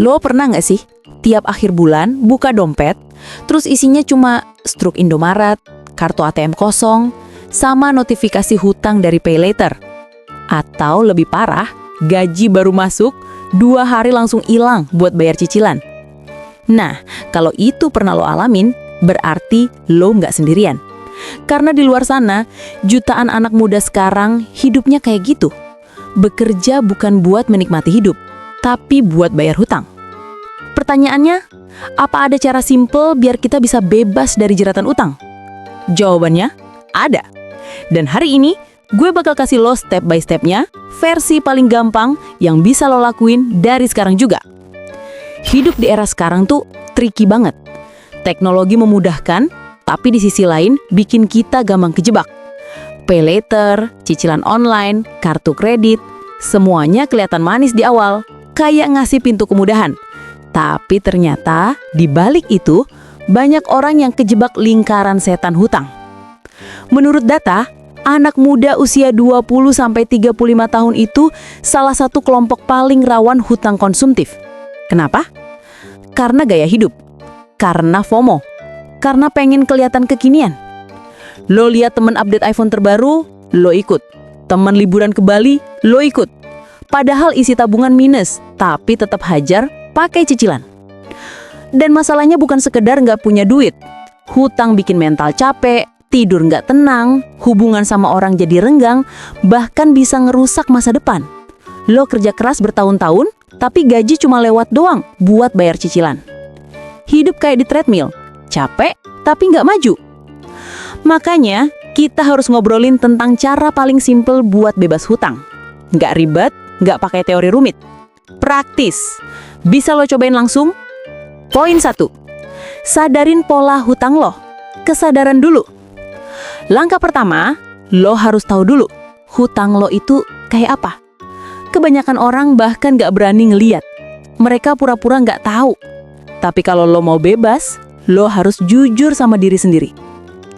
Lo pernah nggak sih tiap akhir bulan buka dompet, terus isinya cuma struk Indomaret, kartu ATM kosong, sama notifikasi hutang dari PayLater? Atau lebih parah, gaji baru masuk, 2 hari langsung hilang buat bayar cicilan? Nah, kalau itu pernah lo alamin, berarti lo nggak sendirian. Karena di luar sana, jutaan anak muda sekarang hidupnya kayak gitu. Bekerja bukan buat menikmati hidup, tapi buat bayar hutang. Pertanyaannya, apa ada cara simple biar kita bisa bebas dari jeratan utang? Jawabannya, ada. Dan hari ini, gue bakal kasih lo step by stepnya, versi paling gampang yang bisa lo lakuin dari sekarang juga. Hidup di era sekarang tuh tricky banget. Teknologi memudahkan, tapi di sisi lain bikin kita gampang kejebak. PayLater, cicilan online, kartu kredit, semuanya kelihatan manis di awal, kayak ngasih pintu kemudahan. Tapi ternyata di balik itu banyak orang yang kejebak lingkaran setan hutang. Menurut data, anak muda usia 20-35 tahun itu salah satu kelompok paling rawan hutang konsumtif. Kenapa? Karena gaya hidup, karena FOMO, karena pengen kelihatan kekinian. Lo lihat temen update iPhone terbaru, lo ikut. Temen liburan ke Bali, lo ikut. Padahal isi tabungan minus, tapi tetap hajar pakai cicilan. Dan masalahnya bukan sekedar nggak punya duit. Hutang bikin mental capek, tidur nggak tenang, hubungan sama orang jadi renggang, bahkan bisa ngerusak masa depan. Lo kerja keras bertahun-tahun, tapi gaji cuma lewat doang buat bayar cicilan. Hidup kayak di treadmill, capek tapi nggak maju. Makanya, kita harus ngobrolin tentang cara paling simpel buat bebas hutang. Nggak ribet, nggak pakai teori rumit. Praktis. Bisa lo cobain langsung? Poin 1. Sadarin pola hutang lo. Kesadaran dulu. Langkah pertama, lo harus tahu dulu, hutang lo itu kayak apa. Kebanyakan orang bahkan nggak berani ngeliat. Mereka pura-pura nggak tahu. Tapi kalau lo mau bebas, lo harus jujur sama diri sendiri.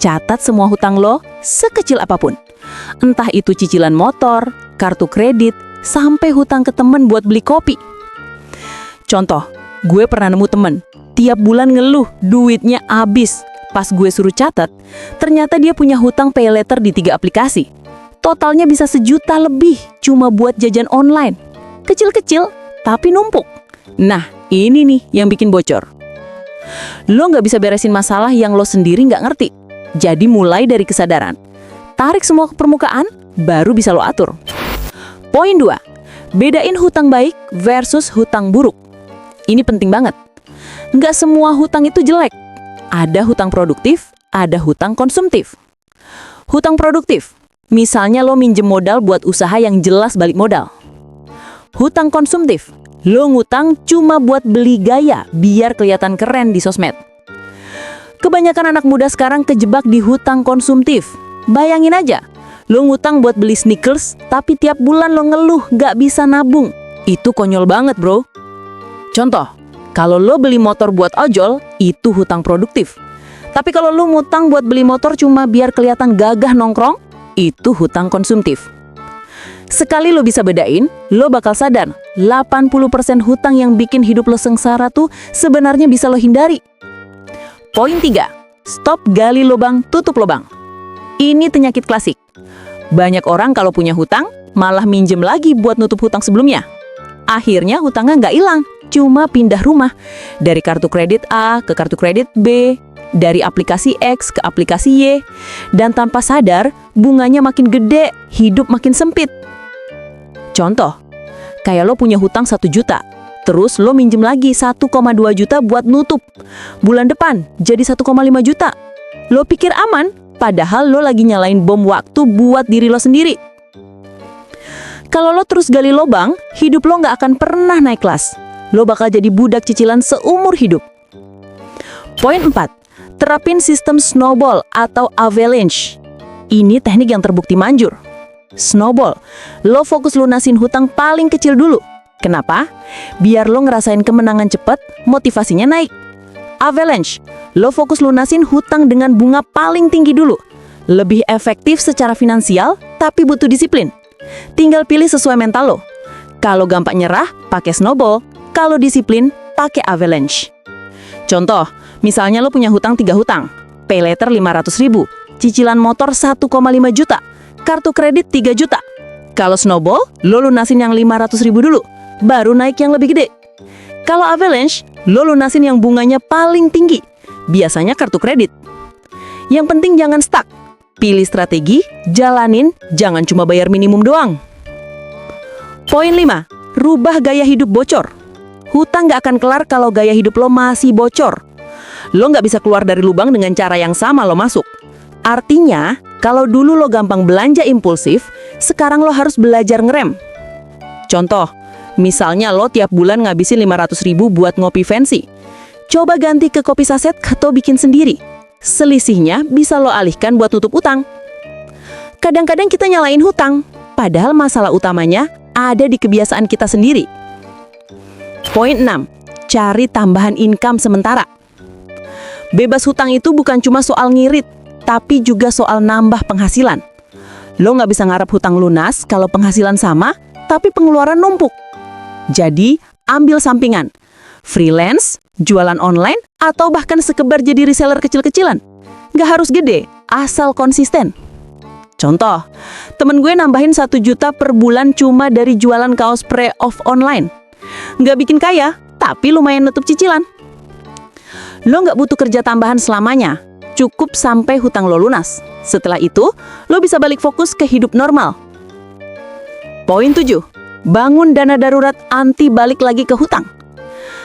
Catat semua hutang lo, sekecil apapun. Entah itu cicilan motor, kartu kredit, sampai hutang ke temen buat beli kopi. Contoh, gue pernah nemu temen, tiap bulan ngeluh, duitnya habis. Pas gue suruh catat, ternyata dia punya hutang PayLater di 3 aplikasi. Totalnya bisa 1 juta lebih, cuma buat jajan online. Kecil-kecil, tapi numpuk. Nah, ini nih yang bikin bocor. Lo nggak bisa beresin masalah yang lo sendiri nggak ngerti. Jadi mulai dari kesadaran. Tarik semua ke permukaan, baru bisa lo atur. Poin 2. Bedain hutang baik versus hutang buruk. Ini penting banget. Nggak semua hutang itu jelek. Ada hutang produktif, ada hutang konsumtif. Hutang produktif, misalnya lo minjem modal buat usaha yang jelas balik modal. Hutang konsumtif, lo ngutang cuma buat beli gaya biar kelihatan keren di sosmed. Kebanyakan anak muda sekarang kejebak di hutang konsumtif. Bayangin aja, lo ngutang buat beli sneakers, tapi tiap bulan lo ngeluh gak bisa nabung. Itu konyol banget, bro. Contoh, kalau lo beli motor buat ojol, itu hutang produktif. Tapi kalau lo ngutang buat beli motor cuma biar kelihatan gagah nongkrong, itu hutang konsumtif. Sekali lo bisa bedain, lo bakal sadar 80% hutang yang bikin hidup lo sengsara tuh sebenarnya bisa lo hindari. Poin 3. Stop gali lubang, tutup lubang. Ini penyakit klasik. Banyak orang kalau punya hutang, malah minjem lagi buat nutup hutang sebelumnya. Akhirnya hutangnya nggak hilang, cuma pindah rumah. Dari kartu kredit A ke kartu kredit B, dari aplikasi X ke aplikasi Y. Dan tanpa sadar, bunganya makin gede, hidup makin sempit. Contoh, kayak lo punya hutang 1 juta, terus lo minjem lagi 1,2 juta buat nutup. Bulan depan jadi 1,5 juta. Lo pikir aman, padahal lo lagi nyalain bom waktu buat diri lo sendiri. Kalau lo terus gali lubang, hidup lo nggak akan pernah naik kelas. Lo bakal jadi budak cicilan seumur hidup. Poin 4. Terapin sistem snowball atau avalanche. Ini teknik yang terbukti manjur. Snowball, lo fokus lunasin hutang paling kecil dulu. Kenapa? Biar lo ngerasain kemenangan cepat, motivasinya naik. Avalanche, lo fokus lunasin hutang dengan bunga paling tinggi dulu. Lebih efektif secara finansial, tapi butuh disiplin. Tinggal pilih sesuai mental lo. Kalau gampang nyerah, pakai snowball. Kalau disiplin, pakai avalanche. Contoh, misalnya lo punya hutang 3 hutang. Pay later 500.000, cicilan motor 1,5 juta, kartu kredit 3 juta. Kalau snowball, lo lunasin yang 500.000 dulu, baru naik yang lebih gede. Kalau avalanche, lo lunasin yang bunganya paling tinggi, biasanya kartu kredit. Yang penting jangan stuck. Pilih strategi, jalanin, jangan cuma bayar minimum doang. Poin 5, rubah gaya hidup bocor. Hutang nggak akan kelar kalau gaya hidup lo masih bocor. Lo nggak bisa keluar dari lubang dengan cara yang sama lo masuk. Artinya, kalau dulu lo gampang belanja impulsif, sekarang lo harus belajar ngerem. Contoh, misalnya lo tiap bulan ngabisin 500.000 buat ngopi fancy. Coba ganti ke kopi saset atau bikin sendiri. Selisihnya bisa lo alihkan buat tutup utang. Kadang-kadang kita nyalain hutang, padahal masalah utamanya ada di kebiasaan kita sendiri. Poin 6, cari tambahan income sementara. Bebas hutang itu bukan cuma soal ngirit, tapi juga soal nambah penghasilan. Lo nggak bisa ngarep hutang lunas kalau penghasilan sama, tapi pengeluaran numpuk. Jadi, ambil sampingan. Freelance, jualan online, atau bahkan sekebar jadi reseller kecil-kecilan. Nggak harus gede, asal konsisten. Contoh, temen gue nambahin 1 juta per bulan cuma dari jualan kaos pre-off online. Nggak bikin kaya, tapi lumayan nutup cicilan. Lo nggak butuh kerja tambahan selamanya, cukup sampai hutang lo lunas. Setelah itu, lo bisa balik fokus ke hidup normal. Poin 7, bangun dana darurat anti balik lagi ke hutang.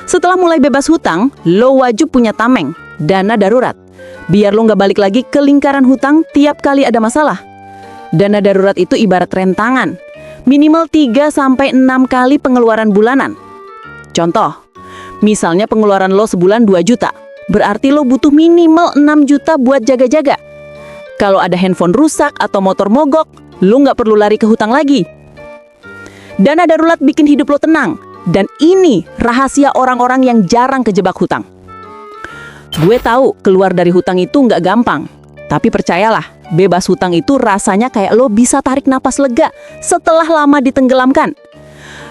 Setelah mulai bebas hutang, lo wajib punya tameng, dana darurat. Biar lo nggak balik lagi ke lingkaran hutang tiap kali ada masalah. Dana darurat itu ibarat rem tangan, minimal 3-6 kali pengeluaran bulanan. Contoh, misalnya pengeluaran lo sebulan 2 juta, berarti lo butuh minimal 6 juta buat jaga-jaga. Kalau ada handphone rusak atau motor mogok, lo nggak perlu lari ke hutang lagi. Dana darurat bikin hidup lo tenang, dan ini rahasia orang-orang yang jarang kejebak hutang. Gue tahu keluar dari hutang itu nggak gampang, tapi percayalah, bebas hutang itu rasanya kayak lo bisa tarik napas lega setelah lama ditenggelamkan.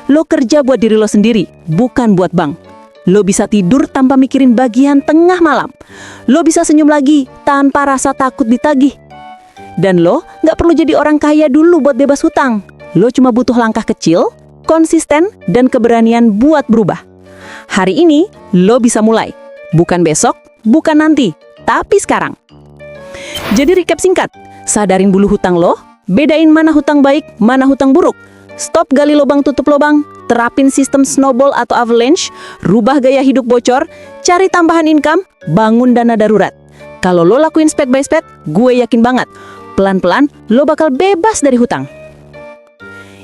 Lo kerja buat diri lo sendiri, bukan buat bank. Lo bisa tidur tanpa mikirin bagian tengah malam. Lo bisa senyum lagi tanpa rasa takut ditagih. Dan lo nggak perlu jadi orang kaya dulu buat bebas hutang. Lo cuma butuh langkah kecil, konsisten, dan keberanian buat berubah. Hari ini, lo bisa mulai. Bukan besok, bukan nanti, tapi sekarang. Jadi recap singkat, sadarin dulu hutang lo, bedain mana hutang baik, mana hutang buruk. Stop gali lubang tutup lubang, terapin sistem snowball atau avalanche, rubah gaya hidup bocor, cari tambahan income, bangun dana darurat. Kalau lo lakuin step by step, gue yakin banget, pelan-pelan lo bakal bebas dari hutang.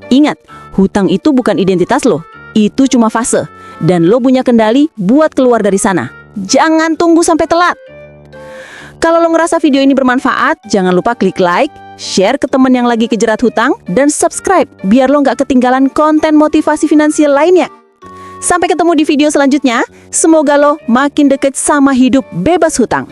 Ingat, hutang itu bukan identitas lo, itu cuma fase, dan lo punya kendali buat keluar dari sana. Jangan tunggu sampai telat. Kalau lo ngerasa video ini bermanfaat, jangan lupa klik like, share ke temen yang lagi kejerat hutang, dan subscribe biar lo nggak ketinggalan konten motivasi finansial lainnya. Sampai ketemu di video selanjutnya, semoga lo makin deket sama hidup bebas hutang.